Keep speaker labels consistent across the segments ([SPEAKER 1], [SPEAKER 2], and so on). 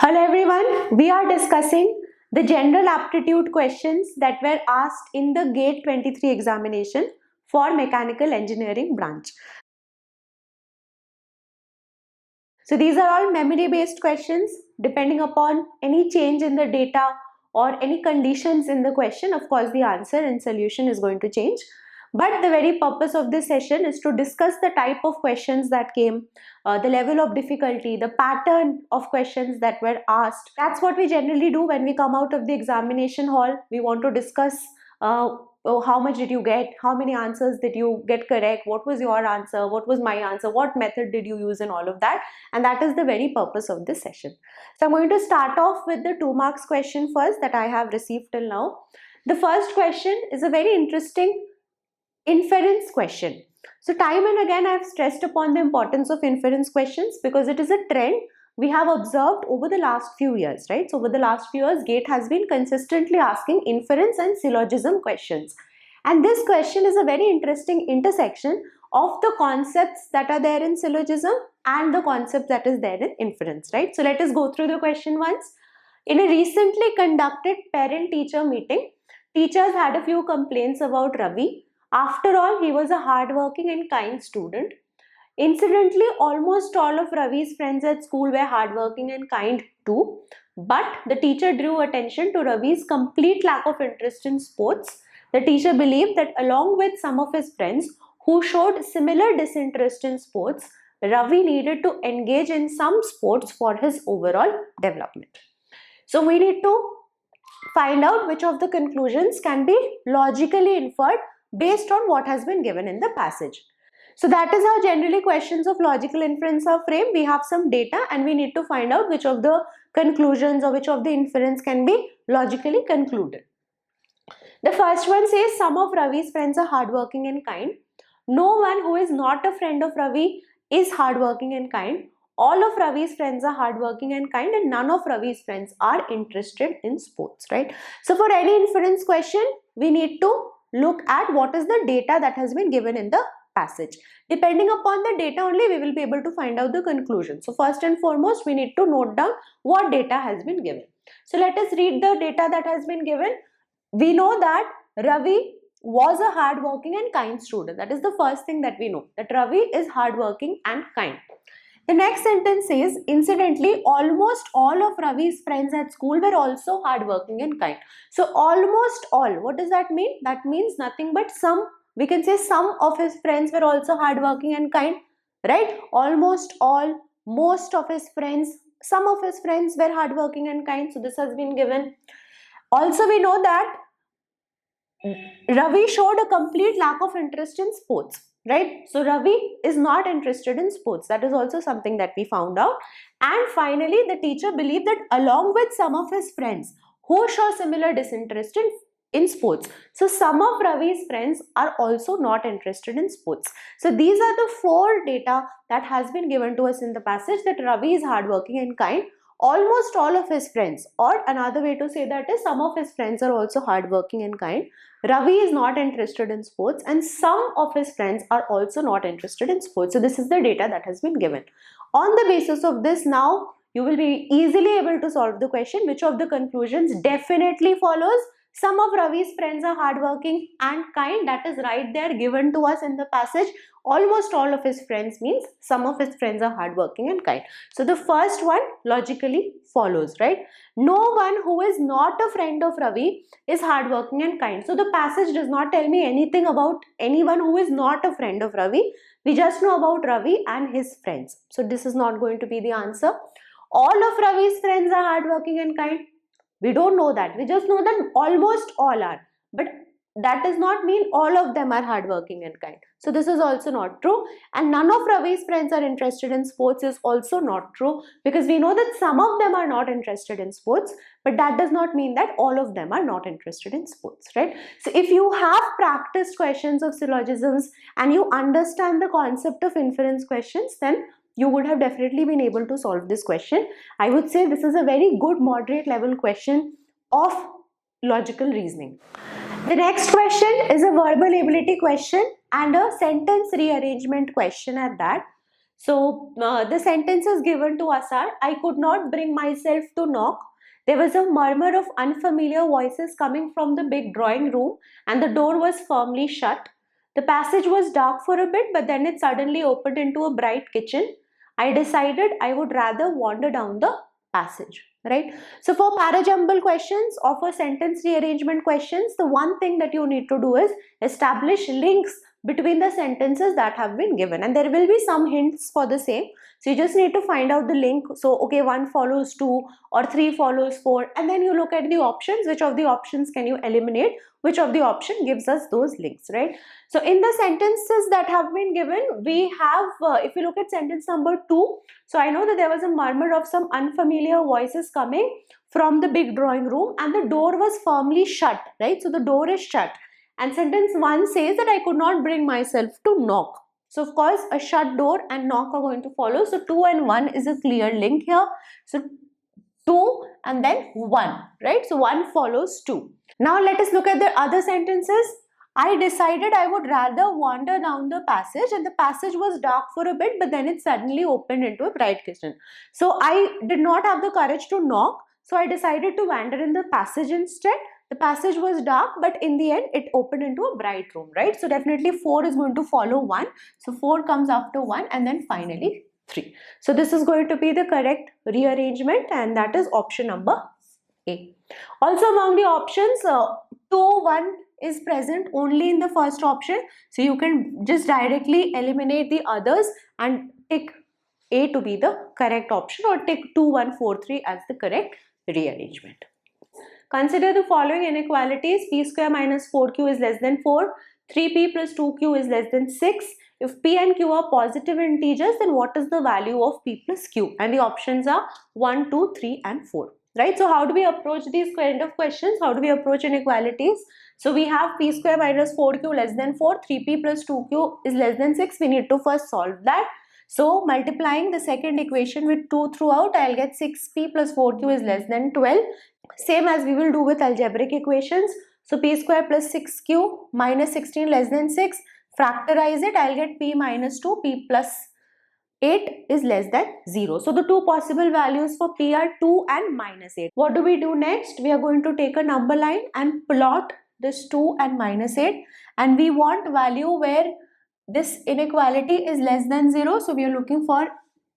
[SPEAKER 1] Hello everyone, we are discussing the general aptitude questions that were asked in the GATE 23 examination for mechanical engineering branch. So these are all memory based questions. Depending upon any change in the data or any conditions in the question, of course the answer and solution is going to change. But the very purpose of this session is to discuss the type of questions that came, the level of difficulty, the pattern of questions that were asked. That's what we generally do when we come out of the examination hall. We want to discuss how much did you get, how many answers did you get correct, what was your answer, what was my answer, what method did you use, and all of that. And that is the very purpose of this session. So I'm going to start off with the 2 marks question first that I have received till now. The first question is a very interesting inference question. So time and again I have stressed upon the importance of inference questions because it is a trend we have observed over the last few years, right? So over the last few years, GATE has been consistently asking inference and syllogism questions. And this question is a very interesting intersection of the concepts that are there in syllogism and the concept that is there in inference, right? So let us go through the question once. In a recently conducted parent-teacher meeting, teachers had a few complaints about Ravi. After all, he was a hardworking and kind student. Incidentally, almost all of Ravi's friends at school were hardworking and kind too. But the teacher drew attention to Ravi's complete lack of interest in sports. The teacher believed that along with some of his friends who showed similar disinterest in sports, Ravi needed to engage in some sports for his overall development. So we need to find out which of the conclusions can be logically inferred based on what has been given in the passage. So that is how generally questions of logical inference are framed. We have some data and we need to find out which of the conclusions or which of the inference can be logically concluded. The first one says some of Ravi's friends are hardworking and kind. No one who is not a friend of Ravi is hardworking and kind. All of Ravi's friends are hardworking and kind, and none of Ravi's friends are interested in sports, right? So for any inference question, we need to look at what is the data that has been given in the passage. Depending upon the data only, we will be able to find out the conclusion. So first and foremost, we need to note down what data has been given. So let us read the data that has been given. We know that Ravi was a hardworking and kind student. That is the first thing that we know, that Ravi is hardworking and kind. The next sentence says, incidentally, almost all of Ravi's friends at school were also hardworking and kind. So almost all, what does that mean? That means nothing but some. We can say some of his friends were also hardworking and kind, right? Almost all, most of his friends, some of his friends were hardworking and kind. So this has been given. Also, we know that Ravi showed a complete lack of interest in sports, right? So Ravi is not interested in sports. That is also something that we found out. And finally, the teacher believed that along with some of his friends who show similar disinterest in sports. So some of Ravi's friends are also not interested in sports. So these are the 4 data that has been given to us in the passage, that Ravi is hardworking and kind. Almost all of his friends, or another way to say that is some of his friends are also hardworking and kind. Ravi is not interested in sports and some of his friends are also not interested in sports. So this is the data that has been given. On the basis of this, now you will be easily able to solve the question which of the conclusions definitely follows. Some of Ravi's friends are hardworking and kind. That is right there given to us in the passage. Almost all of his friends means some of his friends are hardworking and kind. So the first one logically follows, right? No one who is not a friend of Ravi is hardworking and kind. So the passage does not tell me anything about anyone who is not a friend of Ravi. We just know about Ravi and his friends. So this is not going to be the answer. All of Ravi's friends are hardworking and kind. We don't know that. We just know that almost all are. But that does not mean all of them are hardworking and kind. So this is also not true. And none of Ravi's friends are interested in sports is also not true, because we know that some of them are not interested in sports, but that does not mean that all of them are not interested in sports, right? So if you have practiced questions of syllogisms and you understand the concept of inference questions, then you would have definitely been able to solve this question. I would say this is a very good moderate level question of logical reasoning. The next question is a verbal ability question and a sentence rearrangement question at that. So the sentences given to us are, I could not bring myself to knock. There was a murmur of unfamiliar voices coming from the big drawing room, and the door was firmly shut. The passage was dark for a bit, but then it suddenly opened into a bright kitchen. I decided I would rather wander down the passage. Right? So for parajumble questions or for sentence rearrangement questions, the one thing that you need to do is establish links between the sentences that have been given, and there will be some hints for the same. So you just need to find out the link. So okay, 1 follows 2 or 3 follows 4, and then you look at the options, which of the options can you eliminate, which of the option gives us those links, right? So in the sentences that have been given, we have, if you look at sentence number 2, so I know that there was a murmur of some unfamiliar voices coming from the big drawing room, and the door was firmly shut, right? So the door is shut. And sentence 1 says that I could not bring myself to knock. So of course a shut door and knock are going to follow. So 2 and 1 is a clear link here. So 2 and then 1, right? So 1 follows 2. Now let us look at the other sentences. I decided I would rather wander down the passage, and the passage was dark for a bit, but then it suddenly opened into a bright kitchen. So I did not have the courage to knock, so I decided to wander in the passage instead. The passage was dark, but in the end it opened into a bright room, right? So definitely 4 is going to follow 1. So 4 comes after 1, and then finally 3. So this is going to be the correct rearrangement, and that is option number A. Also among the options, 2, 1 is present only in the first option. So you can just directly eliminate the others and take A to be the correct option, or take 2, 1, 4, 3 as the correct rearrangement. Consider the following inequalities. P square minus 4q is less than 4. 3p plus 2q is less than 6. If p and q are positive integers, then what is the value of p plus q? And the options are 1, 2, 3 and 4. Right? So how do we approach these kind of questions? How do we approach inequalities? So we have p square minus 4q less than 4. 3p plus 2q is less than 6. We need to first solve that. So multiplying the second equation with 2 throughout, I'll get 6p plus 4q is less than 12. Same as we will do with algebraic equations. So p square plus 6q minus 16 less than 6. Factorize it, I'll get p minus 2, p plus 8 is less than 0. So the two possible values for p are 2 and minus 8. What do we do next? We are going to take a number line and plot this 2 and minus 8. And we want value where this inequality is less than 0. So we are looking for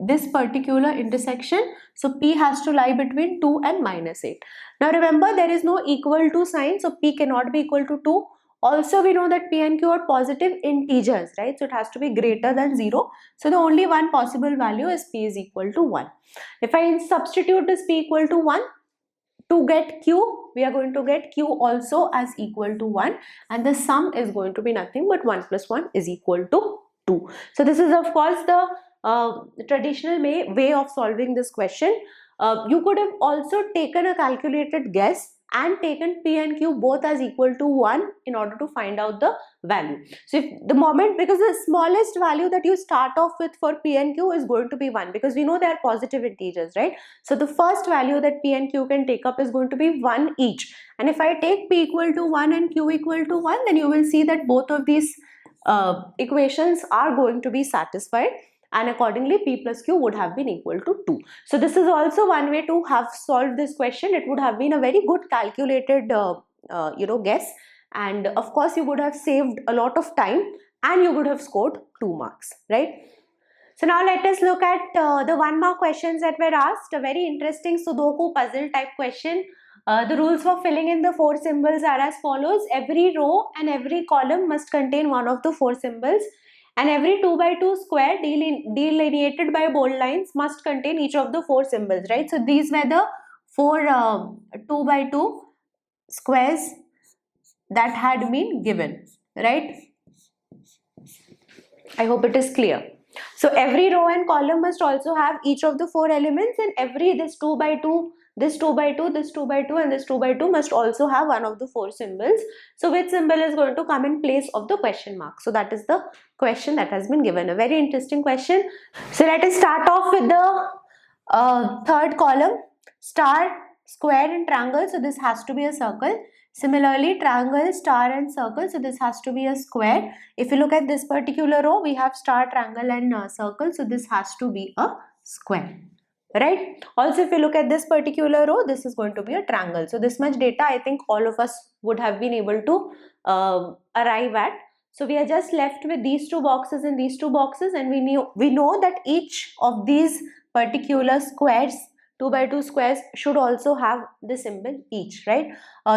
[SPEAKER 1] this particular intersection. So p has to lie between 2 and minus 8. Now remember, there is no equal to sign, so p cannot be equal to 2. Also we know that p and q are positive integers, right? So it has to be greater than 0. So the only one possible value is p is equal to 1. If I substitute this p equal to 1, to get q, we are going to get q also as equal to 1, and the sum is going to be nothing but 1 plus 1 is equal to 2. So this is of course the traditional way of solving this question. You could have also taken a calculated guess and taken p and q both as equal to 1 in order to find out the value. So if the moment, because the smallest value that you start off with for p and q is going to be 1, because we know they are positive integers, right? So the first value that p and q can take up is going to be 1 each. And if I take p equal to 1 and q equal to 1, then you will see that both of these equations are going to be satisfied, and accordingly p plus q would have been equal to 2. So this is also one way to have solved this question. It would have been a very good calculated guess, and of course you would have saved a lot of time and you would have scored 2 marks, right? So now let us look at the 1 mark questions that were asked. A very interesting Sudoku puzzle type question. The rules for filling in the 4 symbols are as follows. Every row and every column must contain one of the 4 symbols, and every 2 by 2 square delineated by bold lines must contain each of the 4 symbols, right? So these were the 4 2 by 2 squares that had been given, right? I hope it is clear. So every row and column must also have each of the 4 elements, and this 2 by 2, this 2 by 2, this 2 by 2 and this 2 by 2 must also have one of the 4 symbols. So which symbol is going to come in place of the question mark? So that is the question that has been given. A very interesting question. So let us start off with the third column. Star, square and triangle. So this has to be a circle. Similarly, triangle, star and circle, so this has to be a square. If you look at this particular row, we have star, triangle and circle, so this has to be a square, right? Also, if you look at this particular row, this is going to be a triangle. So this much data I think all of us would have been able to arrive at. So we are just left with these two boxes and these two boxes, and we know that each of these particular squares, 2 by 2 squares, should also have the symbol each, right?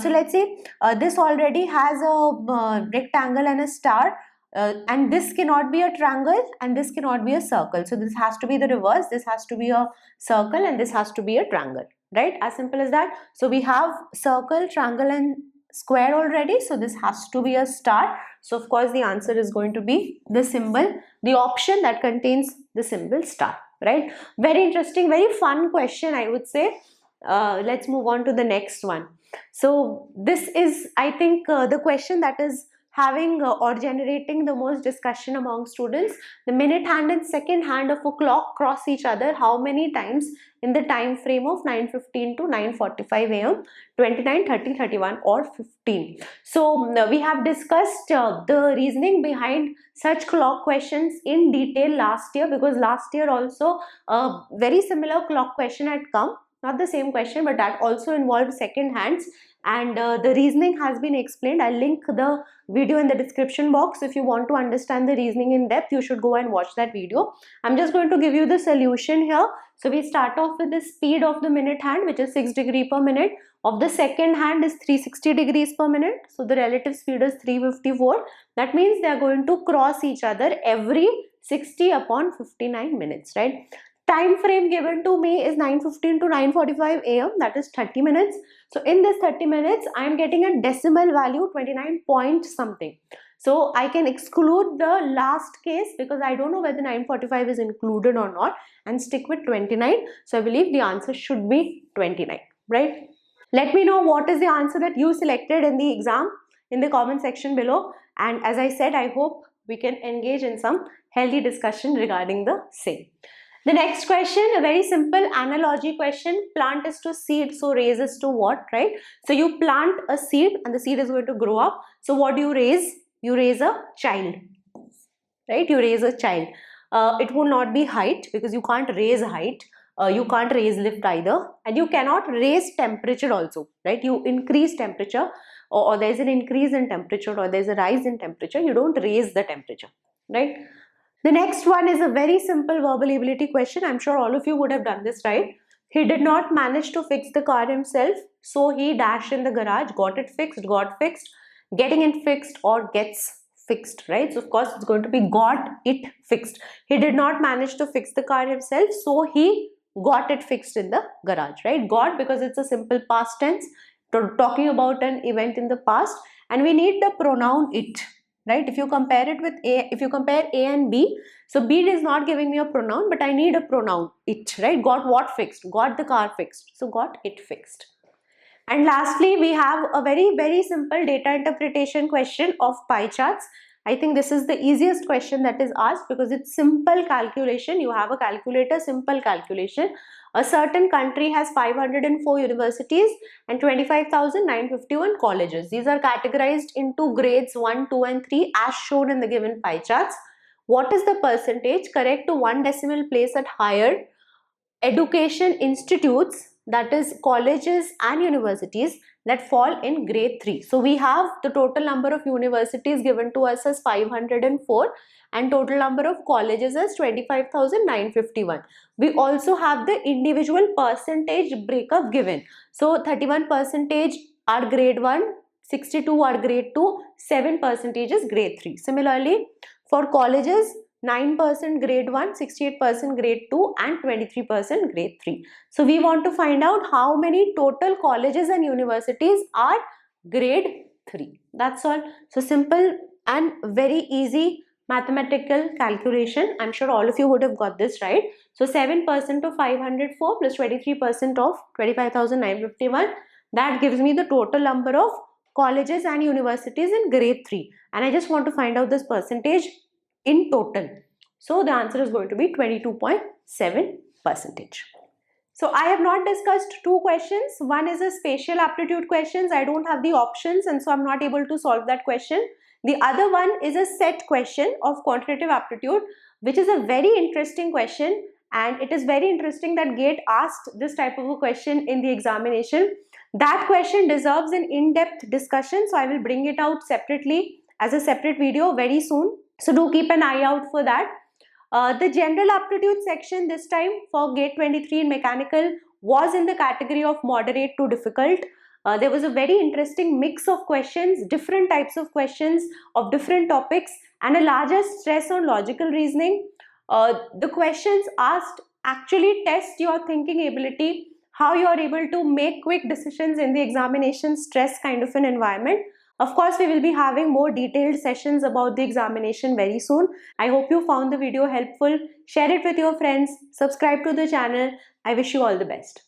[SPEAKER 1] So let's say this already has a rectangle and a star, and this cannot be a triangle and this cannot be a circle. So this has to be the reverse. This has to be a circle and this has to be a triangle, right? As simple as that. So we have circle, triangle and square already. So this has to be a star. So of course the answer is going to be the symbol, the option that contains the symbol star, right? Very interesting, very fun question, I would say. Let's move on to the next one. So this is, I think, the question that is having or generating the most discussion among students. The minute hand and second hand of a clock cross each other how many times in the time frame of 9:15 to 9:45 am, 29, 30, 31 or 15. So we have discussed the reasoning behind such clock questions in detail last year, because last year also a very similar clock question had come. Not the same question, but that also involved second hands, and the reasoning has been explained. I'll link the video in the description box. If you want to understand the reasoning in depth, you should go and watch that video. I'm just going to give you the solution here. So we start off with the speed of the minute hand, which is 6 degrees per minute. Of the second hand is 360 degrees per minute. So the relative speed is 354. That means they are going to cross each other every 60 upon 59 minutes, right? Time frame given to me is 9:15 to 9:45 am, that is 30 minutes. So in this 30 minutes, I am getting a decimal value 29 point something. So I can exclude the last case because I don't know whether 9:45 is included or not, and stick with 29. So I believe the answer should be 29, right? Let me know what is the answer that you selected in the exam in the comment section below. And as I said, I hope we can engage in some healthy discussion regarding the same. The next question, a very simple analogy question. Plant is to seed, so raise is to what, right? So you plant a seed and the seed is going to grow up. So what do you raise? You raise a child, right? You raise a child. It will not be height because you can't raise height. You can't raise lift either, and you cannot raise temperature also, right? You increase temperature, or there's an increase in temperature, or there's a rise in temperature. You don't raise the temperature, right? The next one is a very simple verbal ability question. I'm sure all of you would have done this, right? He did not manage to fix the car himself, so he dashed in the garage, got it fixed, got fixed, getting it fixed, or gets fixed, right? So of course it's going to be got it fixed. He did not manage to fix the car himself, so he got it fixed in the garage, right? Got, because it's a simple past tense, talking about an event in the past, and we need the pronoun it, right? If you compare it with A, if you compare A and B, so B is not giving me a pronoun, but I need a pronoun it, right? Got what fixed? Got the car fixed, so got it fixed. And lastly, we have a very simple data interpretation question of pie charts. I think this is the easiest question that is asked because it's simple calculation. You have a calculator, simple calculation. A certain country has 504 universities and 25,951 colleges. These are categorized into grades 1, 2 and 3 as shown in the given pie charts. What is the percentage correct to one decimal place at higher education institutes, that is colleges and universities, that fall in grade 3. So we have the total number of universities given to us as 504 and total number of colleges as 25,951. We also have the individual percentage breakup given. So 31 percentage are grade 1, 62 are grade 2, 7 percentage is grade 3. Similarly, for colleges, 9% grade 1, 68% grade 2 and 23% grade 3. So we want to find out how many total colleges and universities are grade 3. That's all. So simple and very easy mathematical calculation. I'm sure all of you would have got this right. So 7% of 504 plus 23% of 25,951. That gives me the total number of colleges and universities in grade 3. And I just want to find out this percentage in total. So the answer is going to be 22.7%. So I have not discussed two questions. One is a spatial aptitude questions. I don't have the options and so I'm not able to solve that question. The other one is a set question of quantitative aptitude, which is a very interesting question, and it is very interesting that GATE asked this type of a question in the examination. That question deserves an in-depth discussion, so I will bring it out separately as a separate video very soon. So do keep an eye out for that. The general aptitude section this time for GATE 23 in mechanical was in the category of moderate to difficult. There was a very interesting mix of questions, different types of questions of different topics, and a larger stress on logical reasoning. The questions asked actually test your thinking ability, how you are able to make quick decisions in the examination stress kind of an environment. Of course, we will be having more detailed sessions about the examination very soon. I hope you found the video helpful. Share it with your friends. Subscribe to the channel. I wish you all the best.